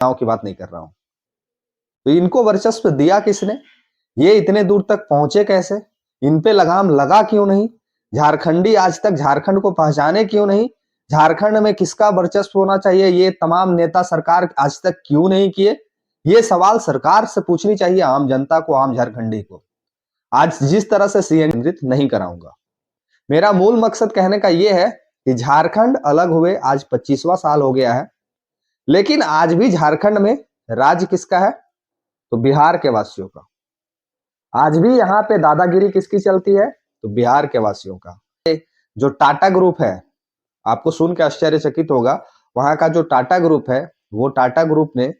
गांव की बात नहीं कर रहा हूं। तो इनको वर्चस्व दिया किसने? ये इतने दूर तक पहुंचे कैसे? इन पे लगाम लगा क्यों नहीं? झारखंडी आज तक झारखंड को पहचाने क्यों नहीं? झारखंड में किसका वर्चस्व होना चाहिए, ये तमाम नेता सरकार आज तक क्यों नहीं किए? ये सवाल सरकार से पूछनी चाहिए, आम जनता को, आम झारखंडी को। आज जिस तरह से सीएम केंद्रित नहीं कराऊंगा। मेरा मूल मकसद कहने का यह है कि झारखंड अलग हुए आज 25वां साल हो गया है, लेकिन आज भी झारखंड में राज्य किसका है? तो बिहार के वासियों का। आज भी यहाँ पे दादागिरी किसकी चलती है? तो बिहार के वासियों का। जो टाटा ग्रुप है, आपको सुन के आश्चर्यचकित होगा, वहां का जो टाटा ग्रुप है, वो टाटा ग्रुप ने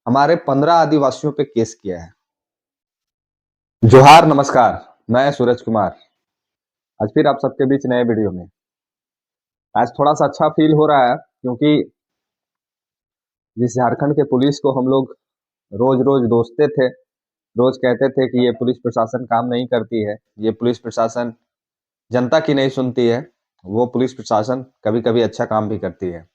हमारे 15 आदिवासियों पे केस किया है। जोहार, नमस्कार, मैं सूरज कुमार आज फिर आप सबके बीच नए वीडियो में। आज थोड़ा सा अच्छा फील हो रहा है, क्योंकि जिस झारखंड के पुलिस को हम लोग रोज रोज दोषते थे, रोज कहते थे कि ये पुलिस प्रशासन काम नहीं करती है, ये पुलिस प्रशासन जनता की नहीं सुनती है, वो पुलिस प्रशासन कभी कभी अच्छा काम भी करती है।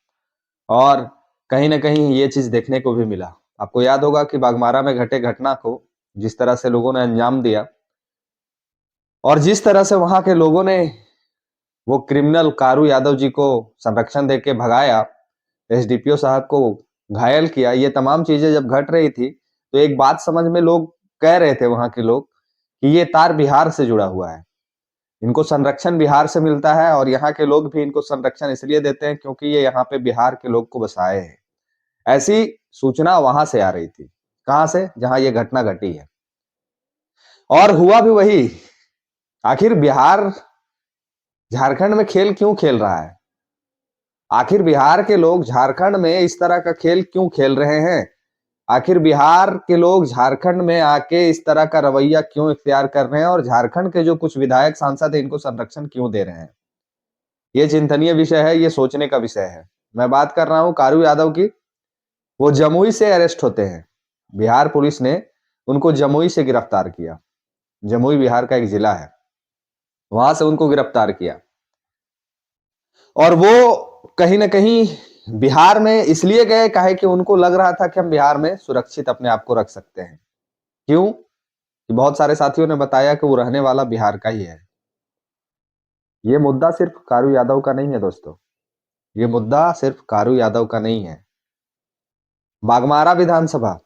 और कहीं ना कहीं ये चीज देखने को भी मिला। आपको याद होगा कि बाघमारा में घटे घटना को जिस तरह से लोगों ने अंजाम दिया, और जिस तरह से वहां के लोगों ने वो क्रिमिनल कारू यादव जी को संरक्षण देके भगाया, एसडीपीओ साहब को घायल किया, ये तमाम चीजें जब घट रही थी, तो एक बात समझ में लोग कह रहे थे, वहां के लोग, कि ये तार बिहार से जुड़ा हुआ है, इनको संरक्षण बिहार से मिलता है, और यहाँ के लोग भी इनको संरक्षण इसलिए देते हैं क्योंकि ये यहाँ पे बिहार के लोग को बसाए हैं। ऐसी सूचना वहां से आ रही थी। कहां से? जहां ये घटना घटी है। और हुआ भी वही। आखिर बिहार झारखंड में खेल क्यों खेल रहा है? आखिर बिहार के लोग झारखंड में इस तरह का खेल क्यों खेल रहे हैं? आखिर बिहार के लोग झारखंड में आके इस तरह का रवैया क्यों इख्तियार कर रहे हैं, और झारखंड के जो कुछ विधायक सांसद है, इनको संरक्षण क्यों दे रहे हैं? ये चिंतनीय विषय है, ये सोचने का विषय है। मैं बात कर रहा हूं कारू यादव की। वो जमुई से अरेस्ट होते हैं, बिहार पुलिस ने उनको जमुई से गिरफ्तार किया। जमुई बिहार का एक जिला है, वहां से उनको गिरफ्तार किया। और वो कहीं ना कहीं बिहार में इसलिए गए काहे कि उनको लग रहा था कि हम बिहार में सुरक्षित अपने आप को रख सकते हैं। क्यों? कि बहुत सारे साथियों ने बताया कि वो रहने वाला बिहार का ही है। ये मुद्दा सिर्फ कारू यादव का नहीं है दोस्तों, ये मुद्दा सिर्फ कारू यादव का नहीं है। बागमारा विधानसभा,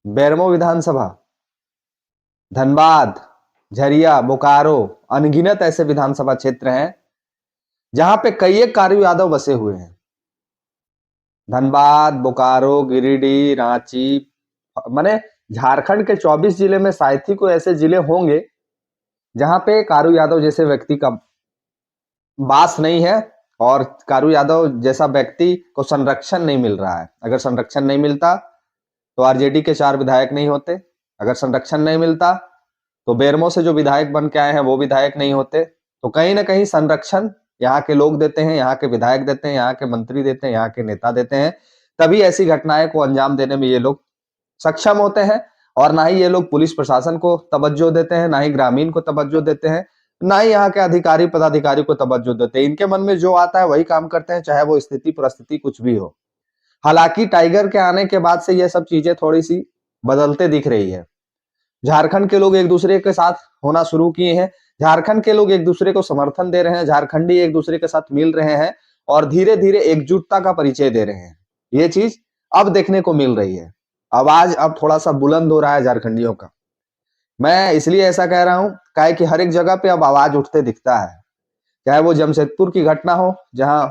बेरमो विधानसभा, धनबाद, झरिया, बोकारो, अनगिनत ऐसे विधानसभा क्षेत्र हैं जहां पे कई एक कारू यादव बसे हुए हैं। धनबाद, बोकारो, गिरिडीह, रांची, माने झारखंड के 24 जिले में शायद ही कोई ऐसे जिले होंगे जहां पे कारू यादव जैसे व्यक्ति का वास नहीं है, और कारू यादव जैसा व्यक्ति को संरक्षण नहीं मिल रहा है। अगर संरक्षण नहीं मिलता तो आरजेडी के 4 विधायक नहीं होते। अगर संरक्षण नहीं मिलता तो बेरमो से जो विधायक बन के आए हैं वो विधायक नहीं होते। तो कहीं ना कहीं संरक्षण यहाँ के लोग देते हैं, यहाँ के विधायक देते हैं, यहाँ के मंत्री देते हैं, यहाँ के नेता देते हैं, तभी ऐसी घटनाएं को अंजाम देने में ये लोग सक्षम होते हैं। और ना ही ये लोग पुलिस प्रशासन को तवज्जो देते हैं, ना ही ग्रामीण को तवज्जो देते हैं, ना ही यहाँ के अधिकारी पदाधिकारी को तवज्जो देते हैं। इनके मन में जो आता है वही काम करते हैं, चाहे वो स्थिति परिस्थिति कुछ भी हो। हालांकि टाइगर के आने के बाद से ये सब चीजें थोड़ी सी बदलते दिख रही है। झारखंड के लोग एक दूसरे के साथ होना शुरू किए हैं, झारखंड के लोग एक दूसरे को समर्थन दे रहे हैं, झारखंडी एक दूसरे के साथ मिल रहे हैं, और धीरे धीरे एकजुटता का परिचय दे रहे हैं। ये चीज अब देखने को मिल रही है। आवाज अब थोड़ा सा बुलंद हो रहा है झारखंडियों का। मैं इसलिए ऐसा कह रहा हूं काहे कि हर एक जगह पे अब आवाज उठते दिखता है। चाहे वो जमशेदपुर की घटना हो, जहां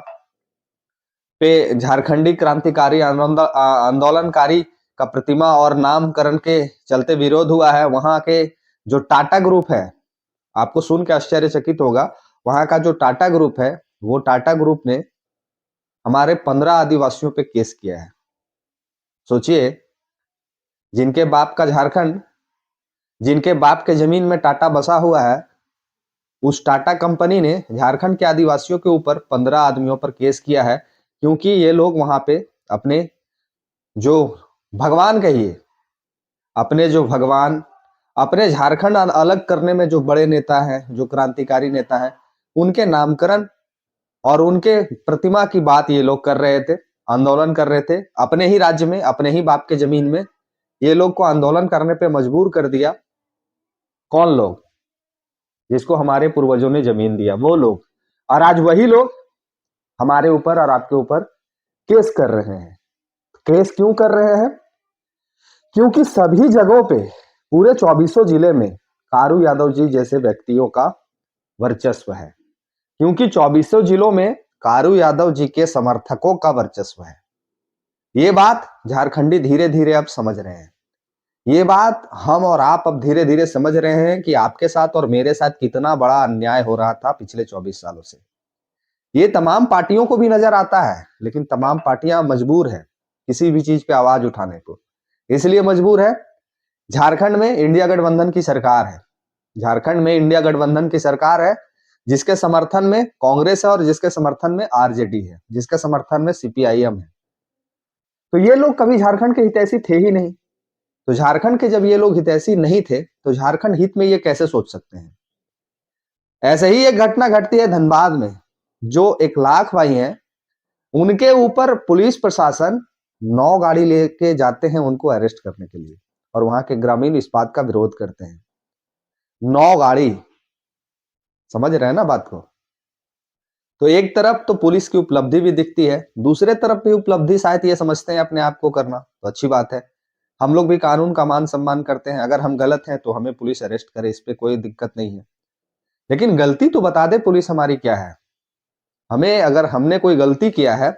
पे झारखंडी क्रांतिकारी आंदोलनकारी का प्रतिमा और नामकरण के चलते विरोध हुआ है, वहां के जो टाटा ग्रुप है, आपको सुन के आश्चर्यचकित होगा, वहां का जो टाटा ग्रुप है, वो टाटा ग्रुप ने हमारे 15 आदिवासियों पे केस किया है। सोचिए, जिनके बाप का झारखंड, जिनके बाप के जमीन में टाटा बसा हुआ है, उस टाटा कंपनी ने झारखंड के आदिवासियों के ऊपर 15 आदमियों पर केस किया है, क्योंकि ये लोग वहां पे अपने जो भगवान कहिए, अपने जो भगवान, अपने झारखंड अलग करने में जो बड़े नेता हैं, जो क्रांतिकारी नेता हैं, उनके नामकरण और उनके प्रतिमा की बात ये लोग कर रहे थे। आंदोलन कर रहे थे अपने ही राज्य में, अपने ही बाप के जमीन में। ये लोग को आंदोलन करने पे मजबूर कर दिया कौन लोग? जिसको हमारे पूर्वजों ने जमीन दिया, वो लोग। और आज वही लोग हमारे ऊपर और आपके ऊपर केस कर रहे हैं। केस क्यों कर रहे हैं? क्योंकि सभी जगहों पे पूरे 24 जिले में कारू यादव जी जैसे व्यक्तियों का वर्चस्व है। क्योंकि 24 जिलों में कारू यादव जी के समर्थकों का वर्चस्व है। ये बात झारखंडी धीरे धीरे अब समझ रहे हैं। ये बात हम और आप अब धीरे धीरे समझ रहे हैं कि आपके साथ और मेरे साथ कितना बड़ा अन्याय हो रहा था पिछले 24 सालों से। ये तमाम पार्टियों को भी नजर आता है, लेकिन तमाम पार्टियां मजबूर है किसी भी चीज पे आवाज उठाने को। इसलिए मजबूर है, झारखंड में इंडिया गठबंधन की सरकार है। झारखंड में इंडिया गठबंधन की सरकार है, जिसके समर्थन में कांग्रेस है और जिसके समर्थन में आरजेडी है, जिसके समर्थन में सीपीआईएम है। तो ये लोग कभी झारखंड के हितैषी थे ही नहीं। तो झारखंड के जब ये लोग हितैषी नहीं थे, तो झारखंड हित में ये कैसे सोच सकते हैं? ऐसे ही एक घटना घटती है धनबाद में। जो 1 लाख भाई हैं, उनके ऊपर पुलिस प्रशासन 9 गाड़ी लेके जाते हैं उनको अरेस्ट करने के लिए, और वहां के ग्रामीण इस बात का विरोध करते हैं। 9 गाड़ी, समझ रहे हैं ना बात को? तो एक तरफ तो पुलिस की उपलब्धि भी दिखती है, दूसरे तरफ भी उपलब्धि शायद ये समझते हैं अपने आप को करना, तो अच्छी बात है। हम लोग भी कानून का मान सम्मान करते हैं। अगर हम गलत हैं तो हमें पुलिस अरेस्ट करे, इस पे कोई दिक्कत नहीं है। लेकिन गलती तो बता दे पुलिस हमारी क्या है। हमें, अगर हमने कोई गलती किया है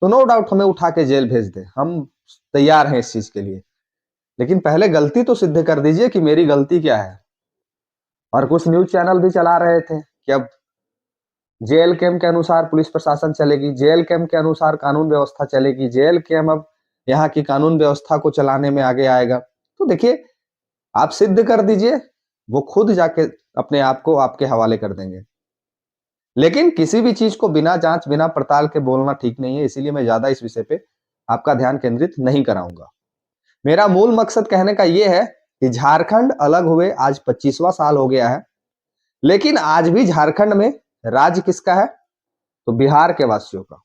तो नो डाउट हमें उठा के जेल भेज दे, हम तैयार हैं इस चीज के लिए। लेकिन पहले गलती तो सिद्ध कर दीजिए कि मेरी गलती क्या है। और कुछ न्यूज चैनल भी चला रहे थे कि अब जेल कैम के अनुसार पुलिस प्रशासन चलेगी, जेल कैम के अनुसार कानून व्यवस्था चलेगी, जेल कैम अब यहाँ की कानून व्यवस्था को चलाने में आगे आएगा। तो देखिए, आप सिद्ध कर दीजिए, वो खुद जाके अपने आप को आपके हवाले कर देंगे। लेकिन किसी भी चीज को बिना जांच बिना पड़ताल के बोलना ठीक नहीं है, इसीलिए मैं ज्यादा इस विषय पे आपका ध्यान केंद्रित नहीं कराऊंगा। मेरा मूल मकसद कहने का यह है कि झारखंड अलग हुए आज 25वां साल हो गया है, लेकिन आज भी झारखंड में राज्य किसका है? तो बिहार के वासियों का।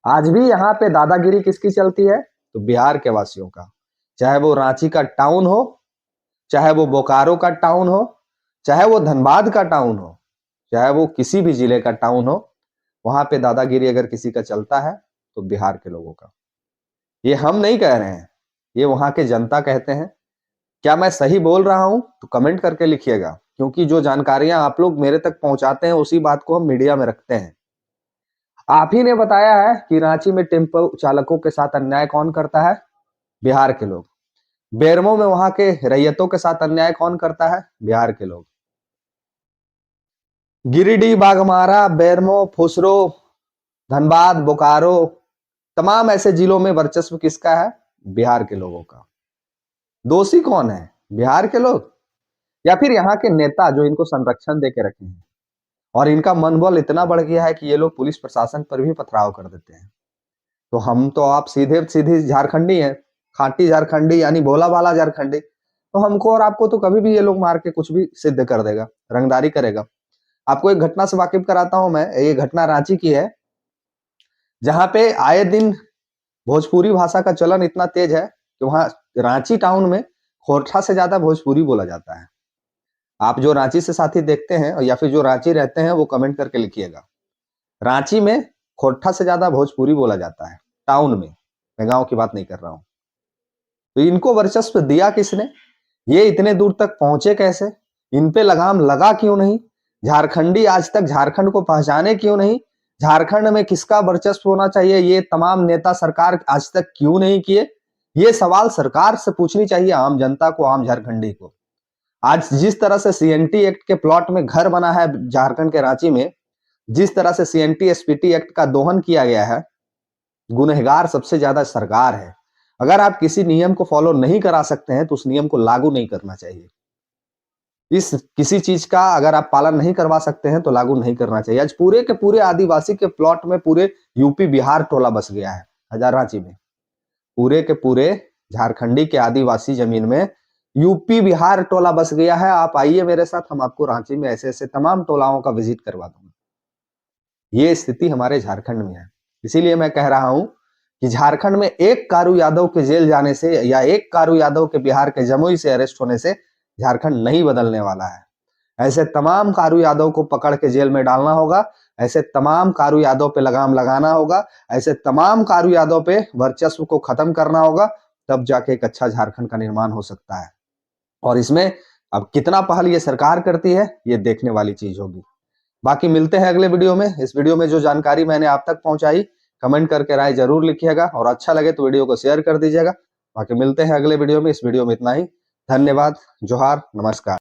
आज भी यहाँ पे दादागिरी किसकी चलती है? तो बिहार के वासियों का। चाहे वो रांची का टाउन हो, चाहे वो बोकारो का टाउन हो, चाहे वो धनबाद का टाउन हो, चाहे वो किसी भी जिले का टाउन हो, वहां पे दादागिरी अगर किसी का चलता है तो बिहार के लोगों का। ये हम नहीं कह रहे हैं, ये वहां के जनता कहते हैं। क्या मैं सही बोल रहा हूं? तो कमेंट करके लिखिएगा, क्योंकि जो जानकारियां आप लोग मेरे तक पहुंचाते हैं उसी बात को हम मीडिया में रखते हैं। आप ही ने बताया है कि रांची में टेम्पो चालकों के साथ अन्याय कौन करता है? बिहार के लोग। बेरमो में वहां के रैयतों के साथ अन्याय कौन करता है? बिहार के लोग। गिरिडीह, बाघमारा, बेरमो, फुसरो, धनबाद, बोकारो, तमाम ऐसे जिलों में वर्चस्व किसका है? बिहार के लोगों का। दोषी कौन है? बिहार के लोग, या फिर यहाँ के नेता जो इनको संरक्षण दे के रखे हैं? और इनका मनोबल इतना बढ़ गया है कि ये लोग पुलिस प्रशासन पर भी पथराव कर देते हैं। तो हम तो आप सीधे सीधे झारखंडी हैं, खांटी झारखंडी, यानी भोला वाला झारखंडी। तो हमको और आपको तो कभी भी ये लोग मार के कुछ भी सिद्ध कर देगा, रंगदारी करेगा। आपको एक घटना से वाकिफ कराता हूं मैं। ये घटना रांची की है, जहां पे आए दिन भोजपुरी भाषा का चलन इतना तेज है कि वहां रांची टाउन में खोरठा से ज्यादा भोजपुरी बोला जाता है। आप जो रांची से साथी देखते हैं या फिर जो रांची रहते हैं वो कमेंट करके लिखिएगा। रांची में खोरठा से ज्यादा भोजपुरी बोला जाता है टाउन में, मैं गांव की बात नहीं कर रहा हूं। तो इनको वर्चस्व दिया किसने? ये इतने दूर तक पहुंचे कैसे? इन पे लगाम लगा क्यों नहीं? झारखंडी आज तक झारखंड को पहचाने क्यों नहीं? झारखंड में किसका वर्चस्व होना चाहिए, ये तमाम नेता सरकार आज तक क्यों नहीं किए? ये सवाल सरकार से पूछनी चाहिए, आम जनता को, आम झारखंडी को। आज जिस तरह से सीएनटी एक्ट के प्लॉट में घर बना है झारखंड के रांची में, जिस तरह से सीएनटी एसपीटी एक्ट का दोहन किया गया है, गुनहगार सबसे ज्यादा सरकार है। अगर आप किसी नियम को फॉलो नहीं करा सकते हैं तो उस नियम को लागू नहीं करना चाहिए। इस किसी चीज का अगर आप पालन नहीं करवा सकते हैं तो लागू नहीं करना चाहिए। आज पूरे के पूरे आदिवासी के प्लॉट में पूरे यूपी बिहार टोला बस गया है हजार रांची में। पूरे के पूरे झारखंडी के आदिवासी जमीन में यूपी बिहार टोला बस गया है। आप आइए मेरे साथ, हम आपको रांची में ऐसे ऐसे तमाम टोलाओं का विजिट करवा दूंगा। ये स्थिति हमारे झारखंड में है। इसीलिए मैं कह रहा हूं कि झारखंड में एक कारू यादव के जेल जाने से या एक कारू यादव के बिहार के जमुई से अरेस्ट होने से झारखंड नहीं बदलने वाला है। ऐसे तमाम कारू यादव को पकड़ के जेल में डालना होगा, ऐसे तमाम कारू यादव पे लगाम लगाना होगा, ऐसे तमाम कारू यादव पे वर्चस्व को खत्म करना होगा, तब जाके एक अच्छा झारखंड का निर्माण हो सकता है। और इसमें अब कितना पहल ये सरकार करती है, ये देखने वाली चीज होगी। बाकी मिलते हैं अगले वीडियो में। इस वीडियो में जो जानकारी मैंने आप तक पहुंचाई, कमेंट करके राय जरूर लिखिएगा और अच्छा लगे तो वीडियो को शेयर कर दीजिएगा। बाकी मिलते हैं अगले वीडियो में। इस वीडियो में इतना ही। धन्यवाद, जोहार, नमस्कार।